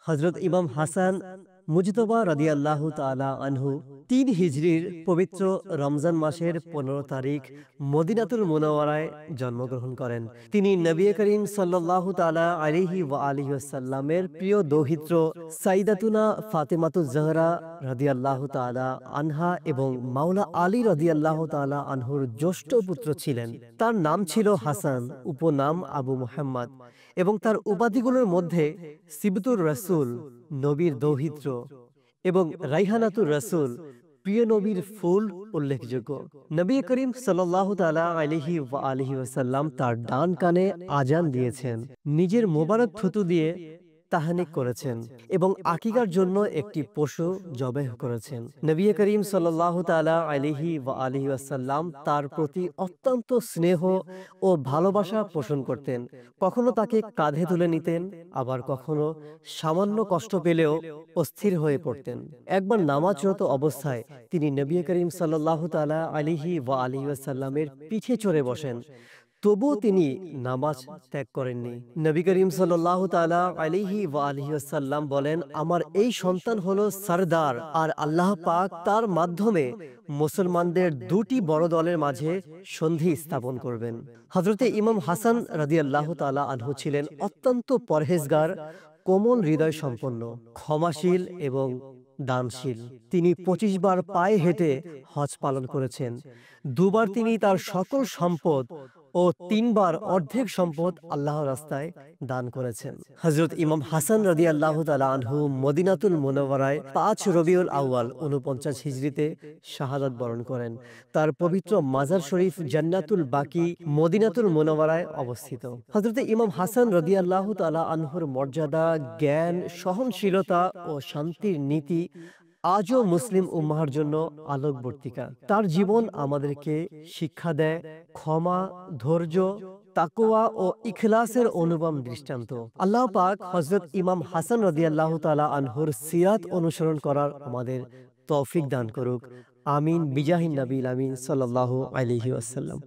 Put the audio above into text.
হযরত ইমাম হাসান মুজতবা রাদিয়াল্লাহু তাআলা আনহু ৩ হিজরির পবিত্র রমজান মাসের ১৫ তারিখ মদিনাতুল মুনাওয়ারায় জন্মগ্রহণ করেন। তিনি নবী করিম সাল্লাল্লাহু তাআলা আলাইহি ওয়া আলিহি ওয়াসাল্লামের প্রিয় দৌহিত্র সাইয়্যিদাতুনা ফাতেমাতুজ জাহরা রাদিয়াল্লাহু তাআলা আনহা এবং মাওলা আলী রাদিয়াল্লাহু তাআলা আনহুর জ্যেষ্ঠ পুত্র ছিলেন। তার নাম ছিল হাসান, উপনাম আবু মুহাম্মদ, এবং তার উপাধিগুলোর মধ্যে সিবতুর রাসূল, নবীর দৌহিত্র, এবং রাইহানাতুর রাসূল, প্রিয় নবীর ফুল উল্লেখযোগ্য। নবী করিম সাল্লাল্লাহু তাআলা আলাইহি ওয়া আলিহি ওয়াসাল্লাম তার ডান কানে আজান দিয়েছেন, নিজের মোবারক থুতু দিয়ে তাহনিক করেছেন এবং আকিকার জন্য একটি পশু জবাহ করেছেন। নবী করিম সাল্লাল্লাহু তাআলা আলাইহি ওয়া আলিহি ওয়াসাল্লাম তার প্রতি অত্যন্ত স্নেহ ও ভালোবাসা পোষণ করতেন। কখনো তাকে কাঁধে তুলে নিতেন, আবার কখনো সামান্য কষ্ট পেলেও অস্থির হয়ে পড়তেন। একবার নামাজরত অবস্থায় তিনি নবী করিম সাল্লাল্লাহু তাআলা আলাইহি ওয়া আলিহি ওয়াসাল্লামের পিঠে চড়ে বসেন, তবুও তিনি নামাজ ত্যাগ করেননি। নবী করিম সাল্লাল্লাহু তাআলা আলাইহি ওয়া আলিহি ওয়াসাল্লাম বলেন, আমার এই সন্তান হলো সরদার, আর আল্লাহ পাক তার মাধ্যমে মুসলমানদের দুটি বড় দলের মাঝে সন্ধি স্থাপন করবেন। হযরতে ইমাম হাসান রাদিয়াল্লাহু তাআলা আনহু ছিলেন অত্যন্ত পরহেজগার, কোমল হৃদয় সম্পন্ন, ক্ষমাশীল এবং দানশীল। তিনি ২৫ বার পায়ে হেঁটে হজ পালন করেছেন। ২ বার তিনি তার সকল সম্পদ ও ৩ বার অর্ধেক সম্পদ আল্লাহর রাস্তায় দান করেছেন। হযরত ইমাম হাসান রাদিয়াল্লাহু তাআলা আনহু মদিনাতুল মুনাওয়ারায় ৫ রবিউল আউয়াল ৪৯ হিজরিতে শাহাদাত বরণ করেন। তার পবিত্র মাজার শরীফ জান্নাতুল বাকি মদিনাতুল মুনাওয়ারায় অবস্থিত। হযরত ইমাম হাসান রাদিয়াল্লাহু তাআলা আনহুর মর্যাদা, জ্ঞান, সহনশীলতা ও শান্তির নীতি আজও মুসলিম উম্মাহর জন্য আলোকবর্তিকা। তার জীবন আমাদেরকে শিক্ষা দেয় ক্ষমা, ধৈর্য, তাকওয়া ও ইখলাসের অনুপম দৃষ্টান্ত। আল্লাহ পাক হযরত ইমাম হাসান রাদিয়াল্লাহু তাআলা আনহুর সিরাত অনুসরণ করার আমাদের তৌফিক দান করুক। আমিন বিজাহিন নবীল আমিন সাল্লাল্লাহু আলাইহি ওয়াসাল্লাম।